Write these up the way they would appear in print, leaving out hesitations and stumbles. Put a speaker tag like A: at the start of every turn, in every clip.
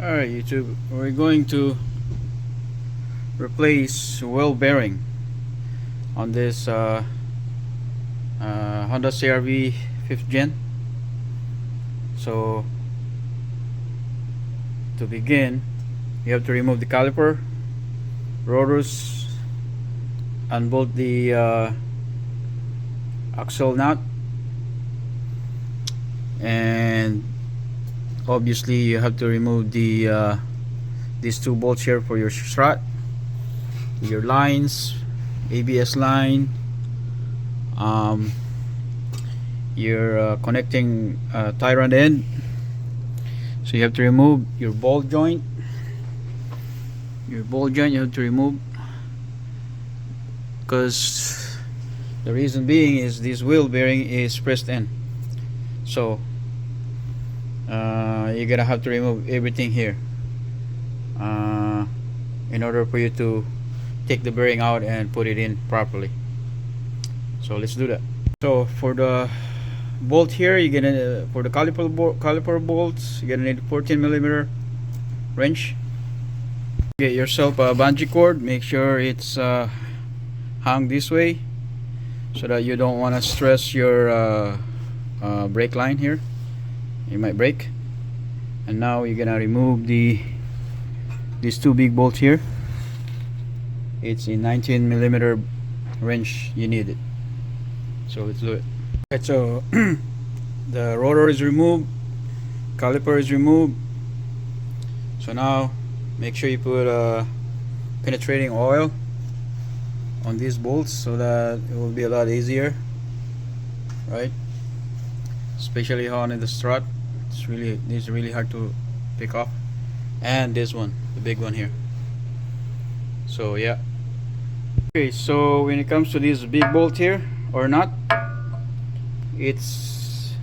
A: Alright YouTube, we're going to replace wheel bearing on this Honda CRV 5th gen. So to begin, you have to remove the caliper, rotors, unbolt the axle nut, and obviously you have to remove the these two bolts here for your strut, your lines, ABS line, your connecting tie rod end. So you have to remove your ball joint. You have to remove, because the reason being is this wheel bearing is pressed in. So you're gonna have to remove everything here in order for you to take the bearing out and put it in properly. So let's do that. So for the bolt here, you're gonna, for the caliper bolts, you're gonna need 14mm wrench. Get yourself a bungee cord. Make sure it's hung this way so that you don't want to stress your brake line here. You might break. And now you're gonna remove these two big bolts here. It's a 19mm wrench you need it. So let's do it. Okay, so the rotor is removed, caliper is removed. So now make sure you put penetrating oil on these bolts so that it will be a lot easier, right? Especially on the strut. This is really hard to pick up, and this one, the big one here. So yeah. Okay, so when it comes to this big bolt here or nut, it's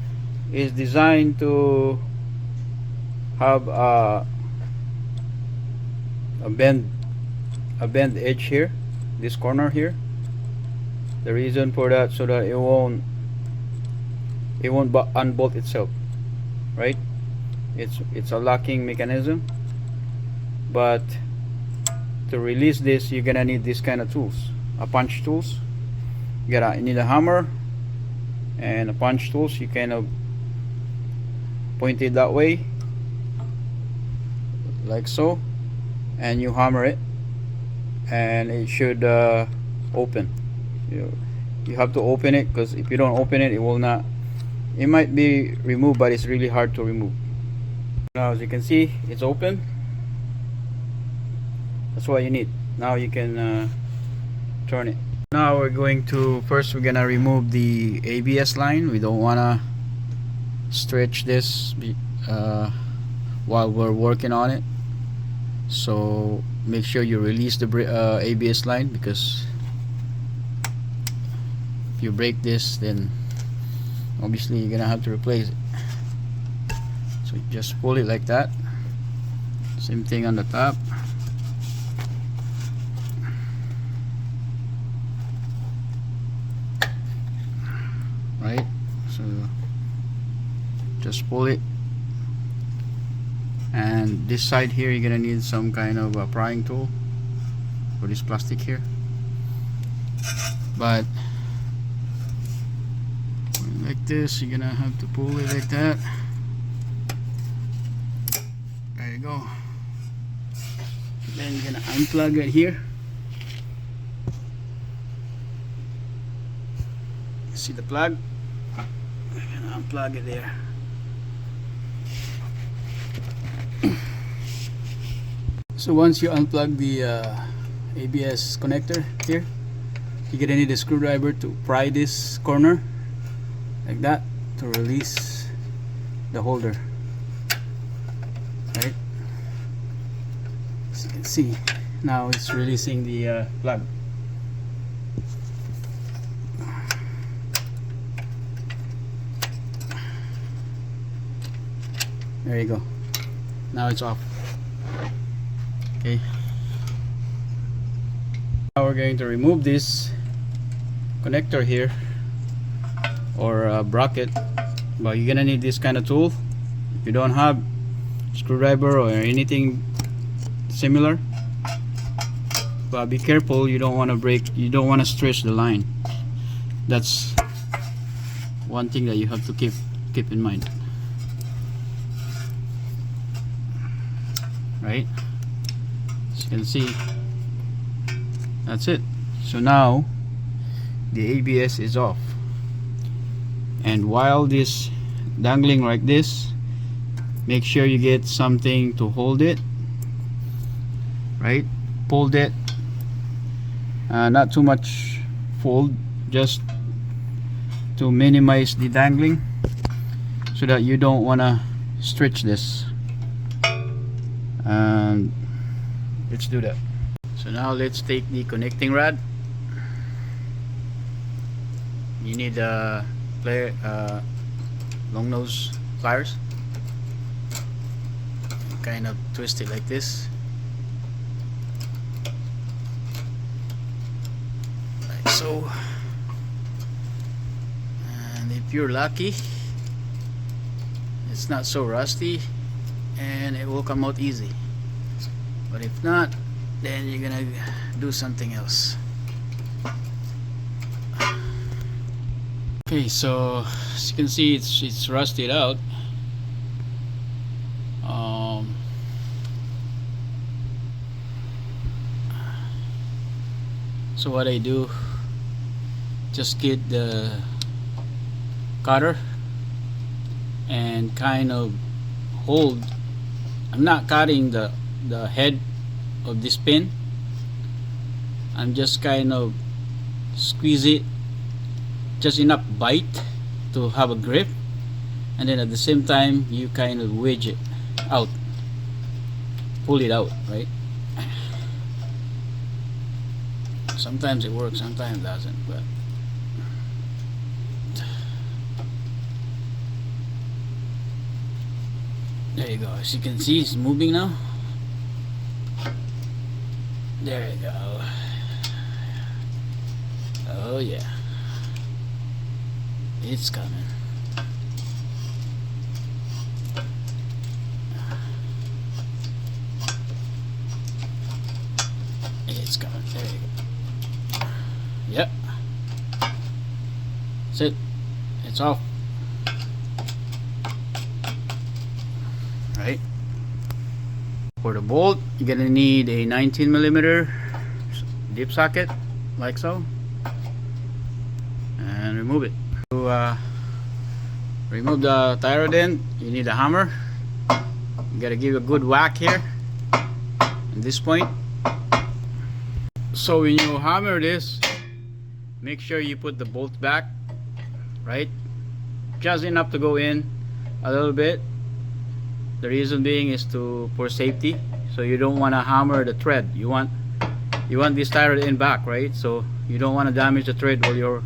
A: designed to have a bend edge here, this corner here. The reason for that, so that it won't unbolt itself, right? It's a locking mechanism, but to release this, you're gonna need this kind of tools, a punch tools. You need a hammer and a punch tools. You kind of point it that way, like so, and you hammer it, and it should open. You have to open it, because if you don't open it, it will not. It might be removed, but it's really hard to remove. Now, as you can see, it's open. That's what you need. Now you can turn it. Now we're going to, first we're gonna remove the ABS line. We don't wanna stretch this while we're working on it. So make sure you release the ABS line, because if you break this, then obviously you're gonna have to replace it. So just pull it like that. Same thing on the top. Right, so just pull it. And this side here, you're gonna need some kind of a prying tool for this plastic here. But like this, you're gonna have to pull it like that. There you go. Then you're gonna unplug it here. See the plug? I'm gonna unplug it there. So once you unplug the ABS connector here, you're gonna need a screwdriver to pry this corner like that to release the holder, right? As you can see, now it's releasing the plug. There you go. Now it's off. Okay. Now we're going to remove this connector here, or bracket, but you're gonna need this kind of tool. If you don't have, screwdriver or anything similar, but be careful, you don't want to break, you don't want to stretch the line. That's one thing that you have to keep in mind, right? As you can see, that's it. So now the ABS is off, and while this dangling like this, make sure you get something to hold it, right? Fold it, not too much fold, just to minimize the dangling, so that you don't want to stretch this. And let's do that. So now let's take the connecting rod. You need long nose pliers, kind of twist it like this, like so. And if you're lucky, it's not so rusty and it will come out easy, but if not, then you're gonna do something else. Okay, so as you can see, it's rusted out. So what I do, just get the cutter and kind of hold. I'm not cutting the head of this pin. I'm just kind of squeeze it, just enough bite to have a grip, and then at the same time you kind of wedge it out, pull it out, right? Sometimes it works, sometimes it doesn't, but there you go. As you can see, it's moving now. There you go. Oh yeah, it's coming. It's coming. There you go. Yep. That's it. It's off. Right. For the bolt, you're gonna need a 19mm dip socket, like so, and remove it. To remove the tie rod end, you need a hammer. You gotta give a good whack here at this point. So when you hammer this, make sure you put the bolt back, right? Just enough to go in a little bit. The reason being is for safety. So you don't want to hammer the thread. You want this tie rod end back, right? So you don't want to damage the thread while you're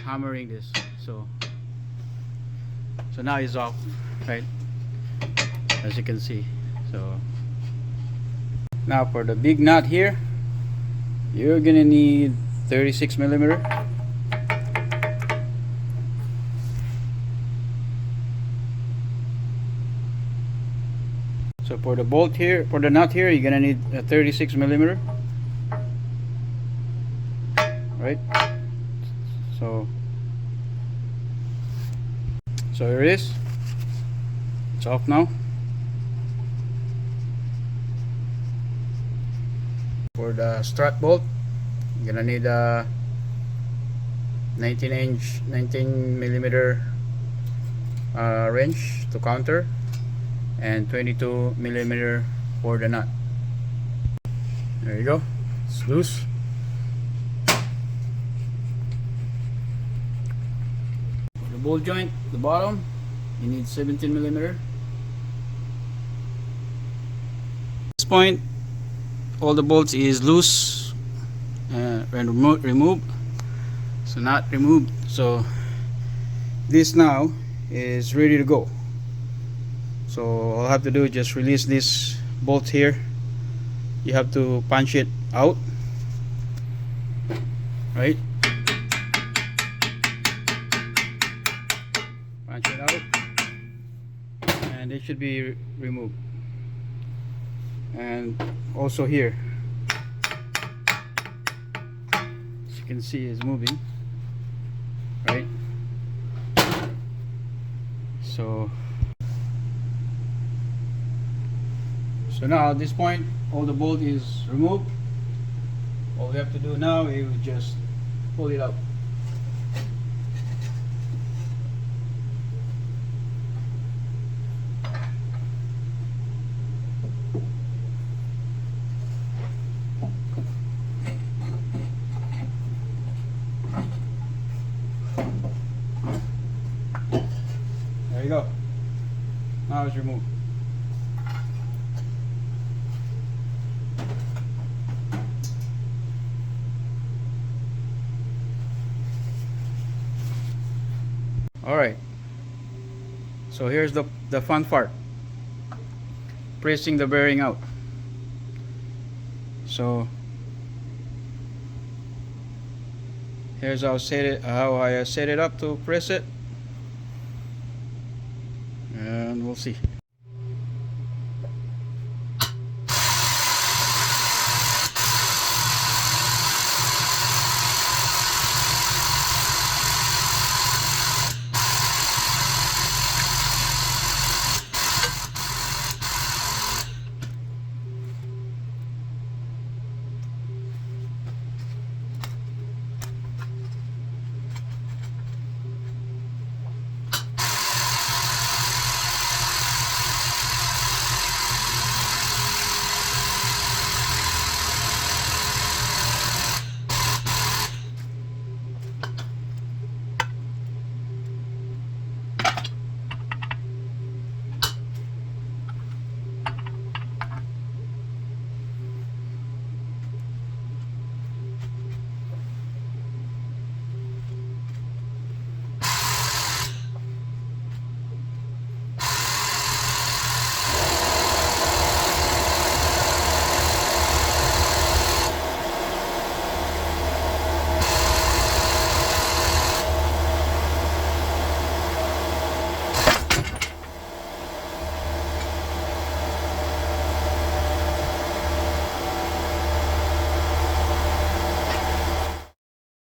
A: hammering this. So now it's off, right? As you can see. So now for the big nut here, you're gonna need 36mm. So for the bolt here, for the nut here, you're gonna need a 36mm, right? So here it is. It's off now. For the strut bolt, you're gonna need a 19mm wrench to counter, and 22mm for the nut. There you go. It's loose. For the bolt joint, the bottom, you need 17mm. At this point, all the bolts is loose and removed. So not removed. So this now is ready to go. So all I have to do is just release this bolt here. You have to punch it out, right? Punch it out, and then it should be removed. And also here, as you can see, it's moving, right? So now at this point, all the bolt is removed. All we have to do now is just pull it out. There you go. Now it's removed. Alright, so here's the fun part, pressing the bearing out. So here's how I set it up to press it, and we'll see.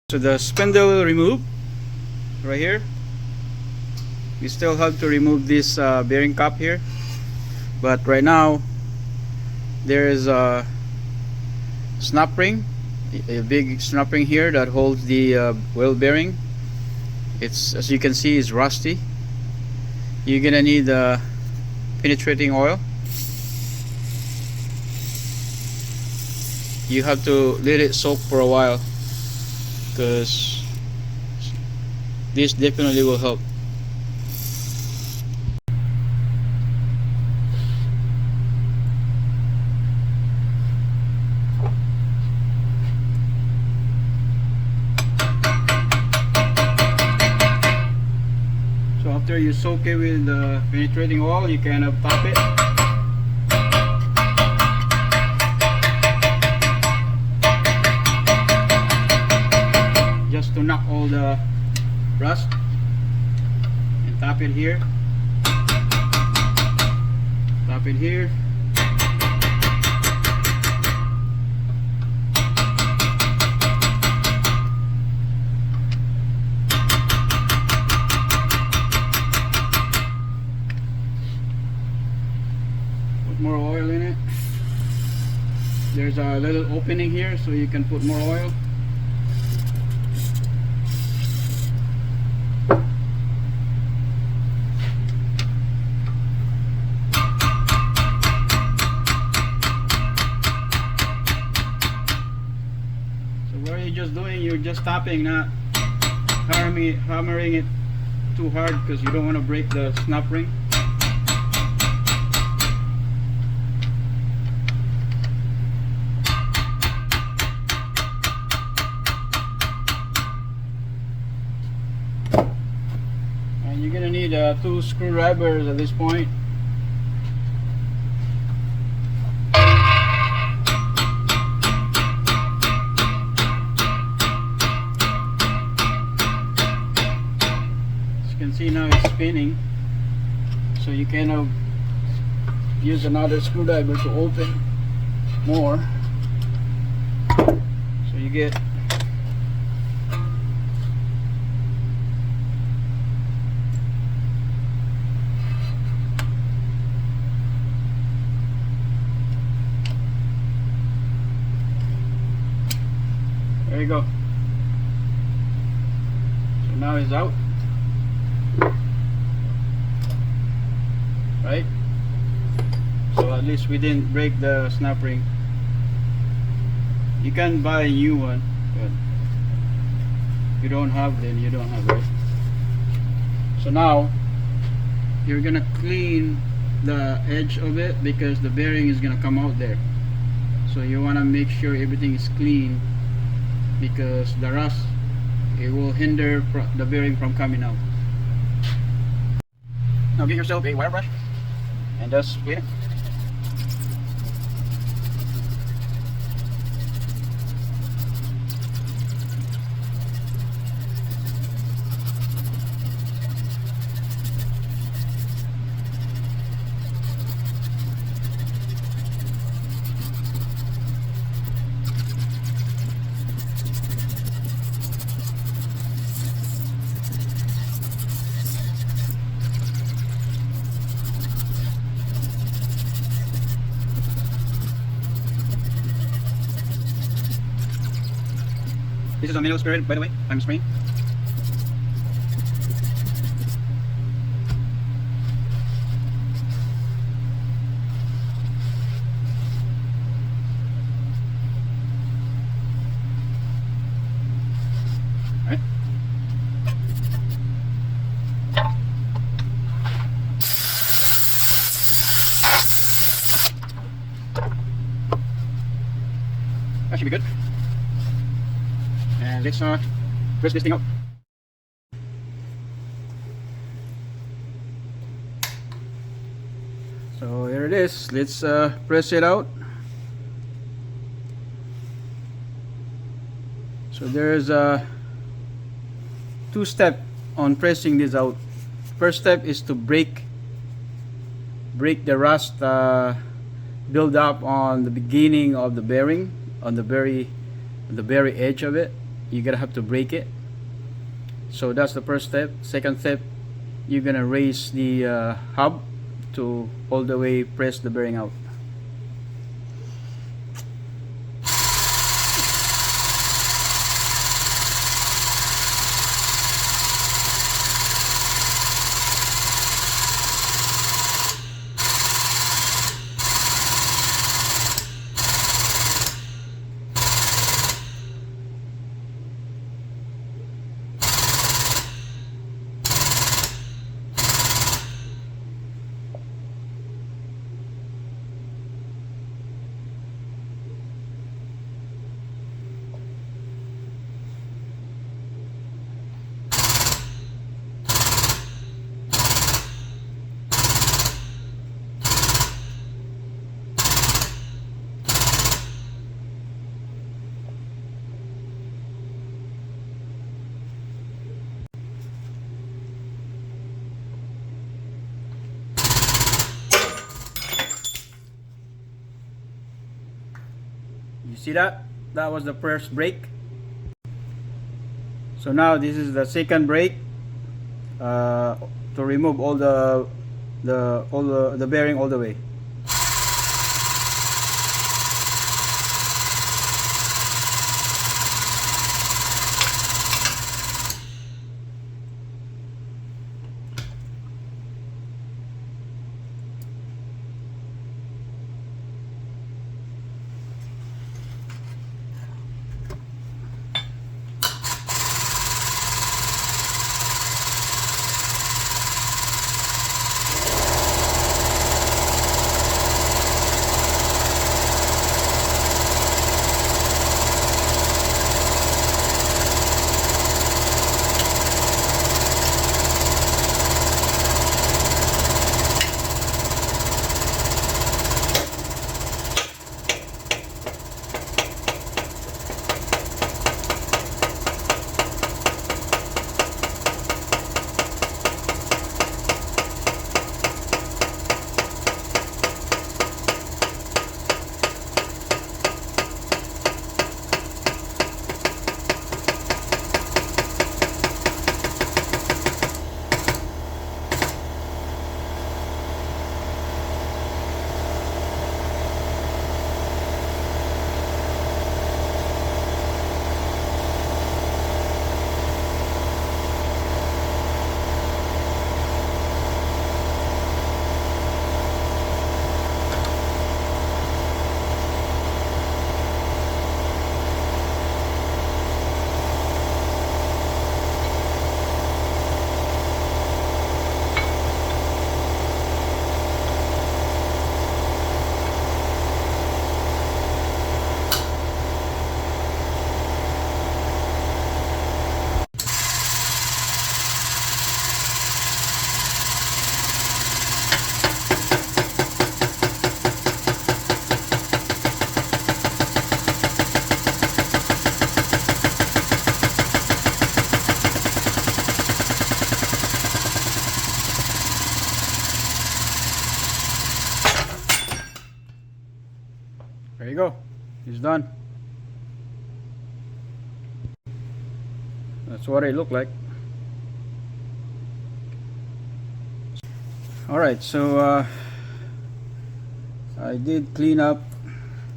A: So the spindle removed right here. We still have to remove this bearing cap here, but right now there is a snap ring, a big snap ring here that holds the wheel bearing. It's, as you can see, is rusty. You're gonna need penetrating oil. You have to let it soak for a while, because this definitely will help. So after you soak it with the penetrating oil, you kind of tap it. Just to knock all the rust, and tap it here, tap it here, put more oil in it. There's a little opening here so you can put more oil. You're just tapping, not hammering it too hard, because you don't want to break the snap ring. And you're gonna need 2 screwdrivers at this point. See, now it's spinning, so you kind of use another screwdriver to open more, so you get there you go. So now it's out, right? So at least we didn't break the snap ring. You can buy a new one, but if you don't have, then you don't have, right? So now you're gonna clean the edge of it because the bearing is gonna come out there. So you wanna make sure everything is clean, because the rust, it will hinder the bearing from coming out. Now get yourself a wire brush and just clean it. This is a manual spirit, by the way. I'm spraying. Alright. That should be good. And let's press this thing out. So here it is. Let's press it out. So there's a two-step on pressing this out. First step is to break the rust build up on the beginning of the bearing, on the very edge of it. You're gonna have to break it. So that's the first step. Second step, you're gonna raise the hub to all the way press the bearing out. You see that? That was the first break. So now this is the second break to remove all the bearing all the way. There you go. It's done. That's what it looked like. Alright, so I did clean up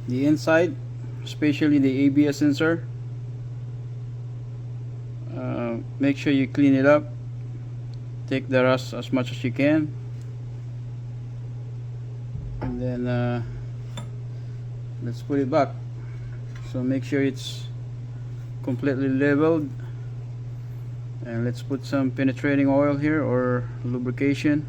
A: the inside, especially the ABS sensor. Make sure you clean it up. Take the rust as much as you can, and then let's put it back. So make sure it's completely leveled, and let's put some penetrating oil here or lubrication.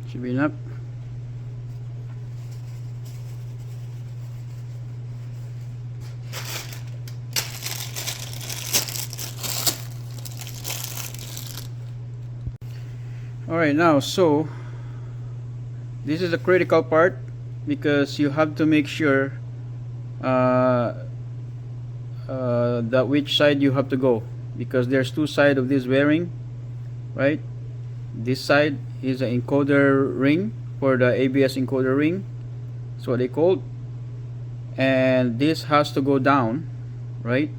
A: Should be enough. Alright, now so this is a critical part, because you have to make sure that which side you have to go, because there's two sides of this bearing, right? This side is an encoder ring for the ABS encoder ring. That's what they called. And this has to go down, right?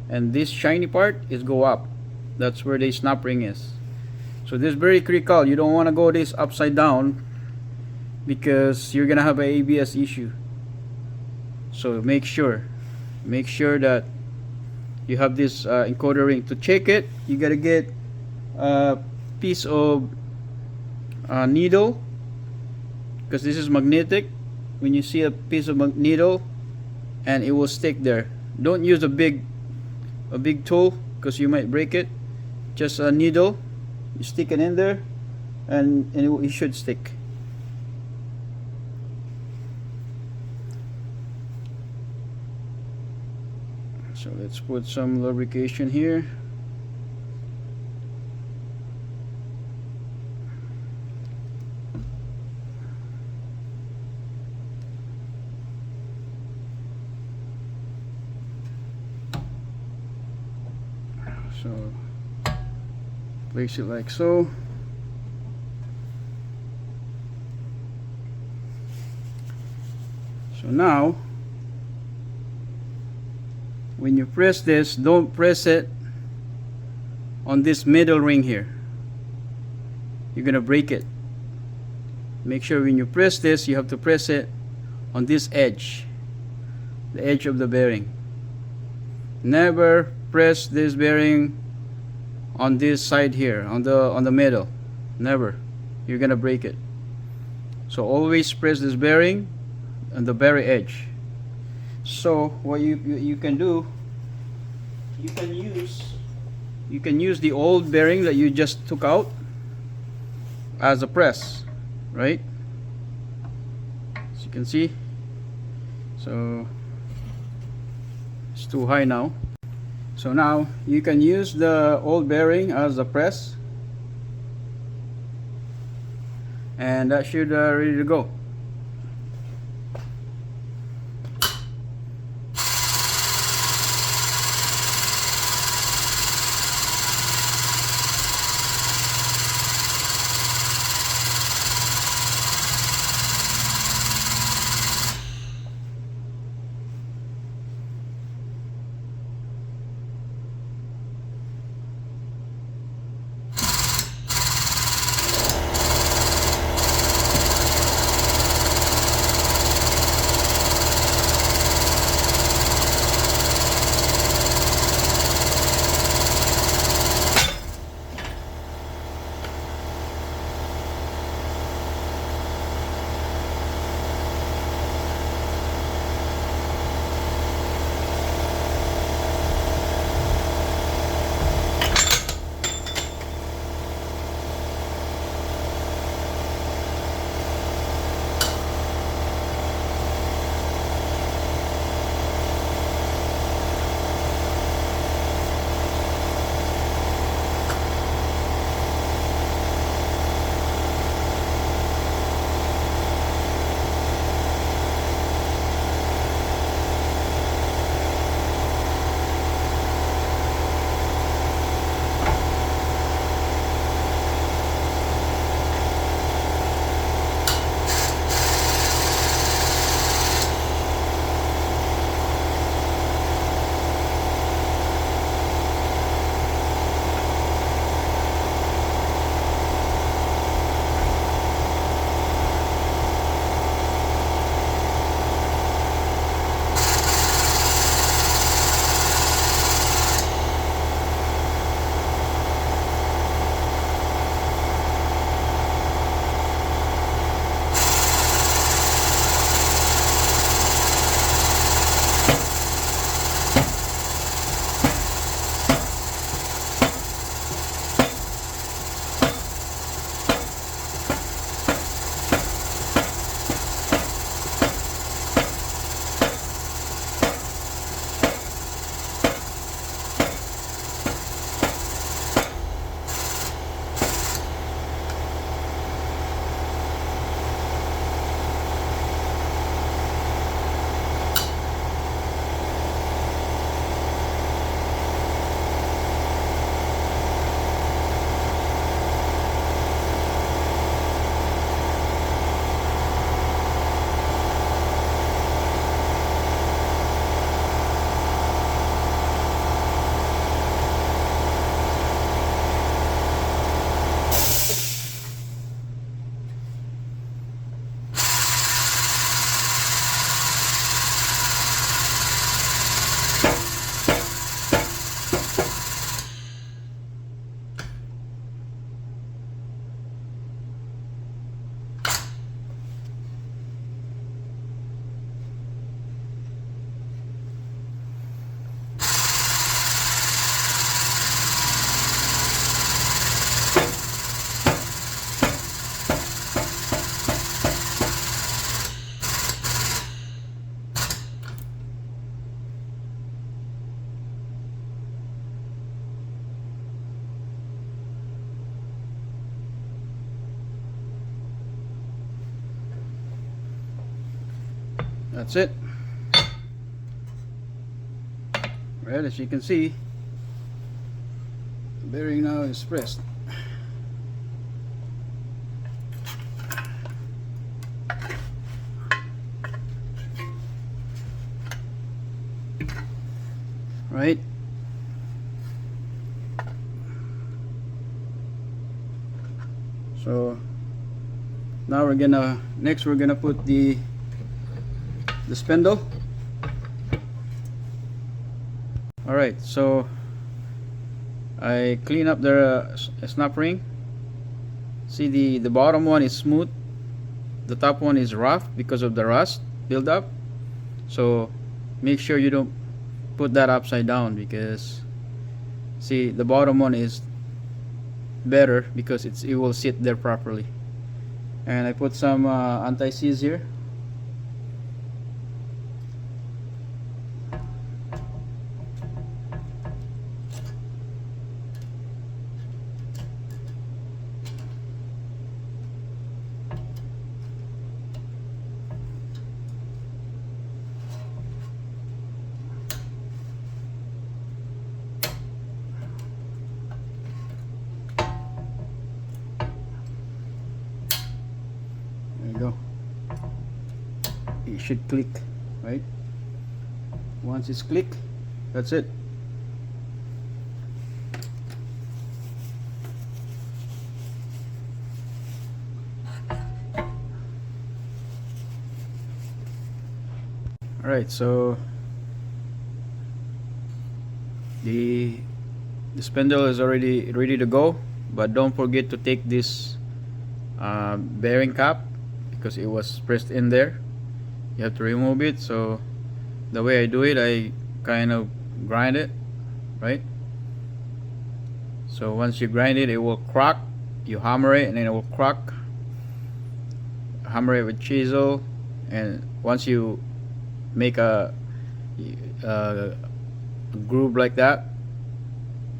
A: And this shiny part is go up. That's where the snap ring is. So this is very critical. You don't want to go this upside down, because you're gonna have an ABS issue. So make sure that you have this encoder ring. To check it, you gotta get a piece of needle, because this is magnetic. When you see a piece of needle, and it will stick there. Don't use a big tool, because you might break it. Just a needle, you stick it in there, and it should stick. So let's put some lubrication here. So place it like so. So now when you press this, don't press it on this middle ring here. You're gonna break it. Make sure when you press this, you have to press it on this edge, the edge of the bearing. Never press this bearing on this side here, on the middle. Never. You're gonna break it. So always press this bearing on the very edge. So what you can do, you can use the old bearing that you just took out as a press, right? As you can see. So it's too high now. So now you can use the old bearing as a press, and that should ready to go. That's it. Well, as you can see, the bearing now is pressed. Right? So now we're gonna put the spindle. All right, so I clean up the snap ring. See, the bottom one is smooth, the top one is rough because of the rust buildup. So make sure you don't put that upside down, because see, the bottom one is better because it will sit there properly. And I put some anti-seize here. There you go. It should click, right? Once it's clicked, that's it. Alright, so the spindle is already ready to go, but don't forget to take this bearing cap, because it was pressed in there. You have to remove it. So the way I do it, I kind of grind it, right? So once you grind it, it will crack. You hammer it and then it will crack. Hammer it with chisel, and once you make a groove like that,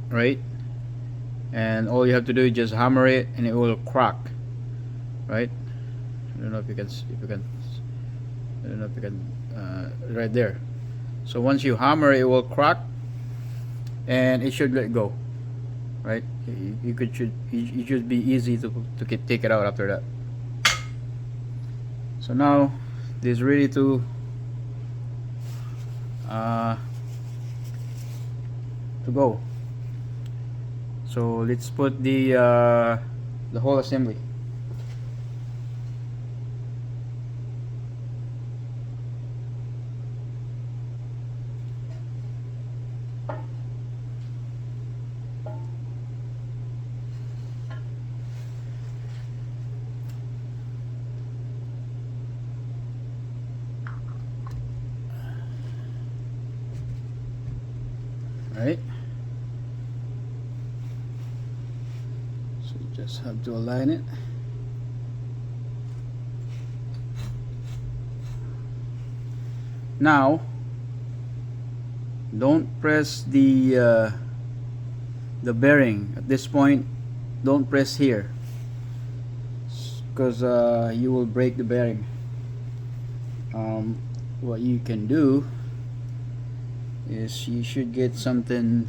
A: right? And all you have to do is just hammer it and it will crack, right? I don't know if you can I don't know if you can right there. So once you hammer, it will crack and it should let go, right? It should be easy to take it out after that. So now this is ready to go. So let's put the whole assembly. Right? So you just have to align it. Now, don't press the bearing at this point. Don't press here, because you will break the bearing. What you can do is you should get something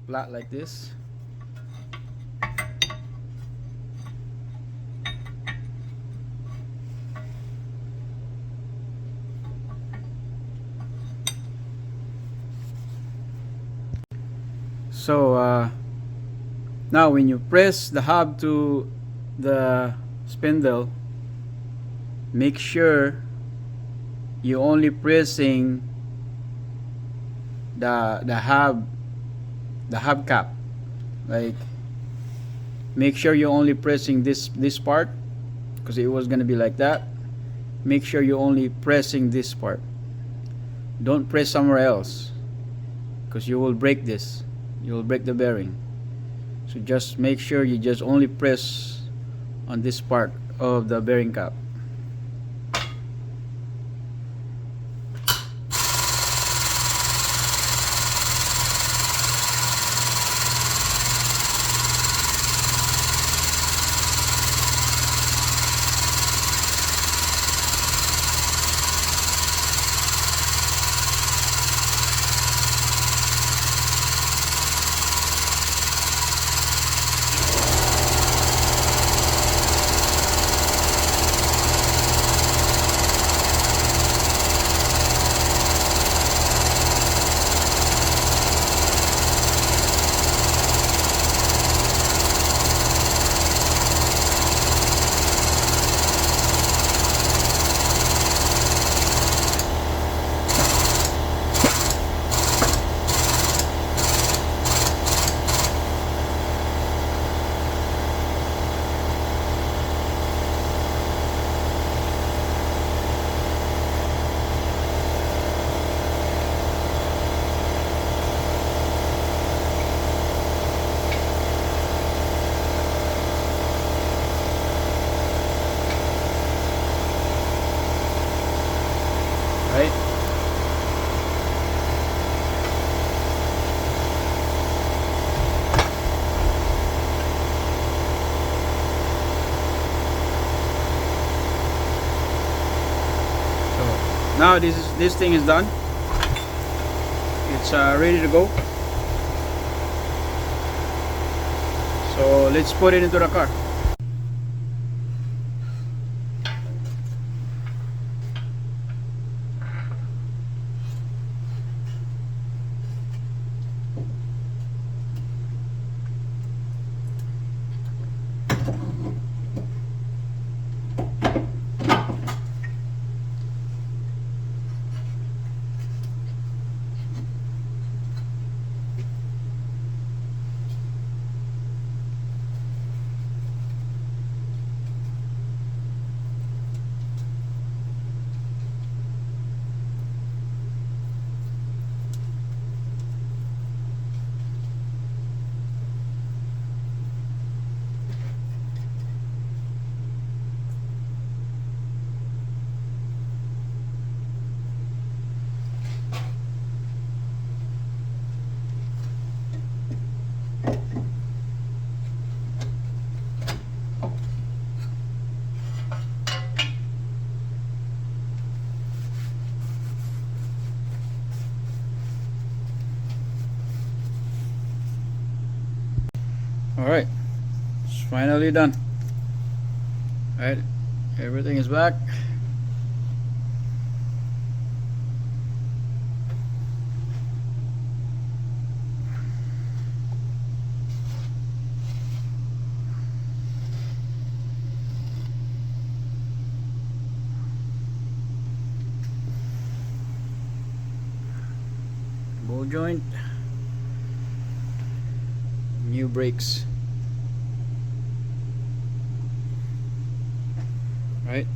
A: flat like this. So now when you press the hub to the spindle, make sure you only pressing the hub cap. Like, make sure you're only pressing this part, because it was gonna be like that. Make sure you're only pressing this part. Don't press somewhere else, because you will break this. You will break the bearing. So just make sure you just only press on this part of the bearing cap. Now this thing is done. It's ready to go. So let's put it into the car. Alright, it's finally done. Alright, everything is back. Ball joint, new brakes. Right.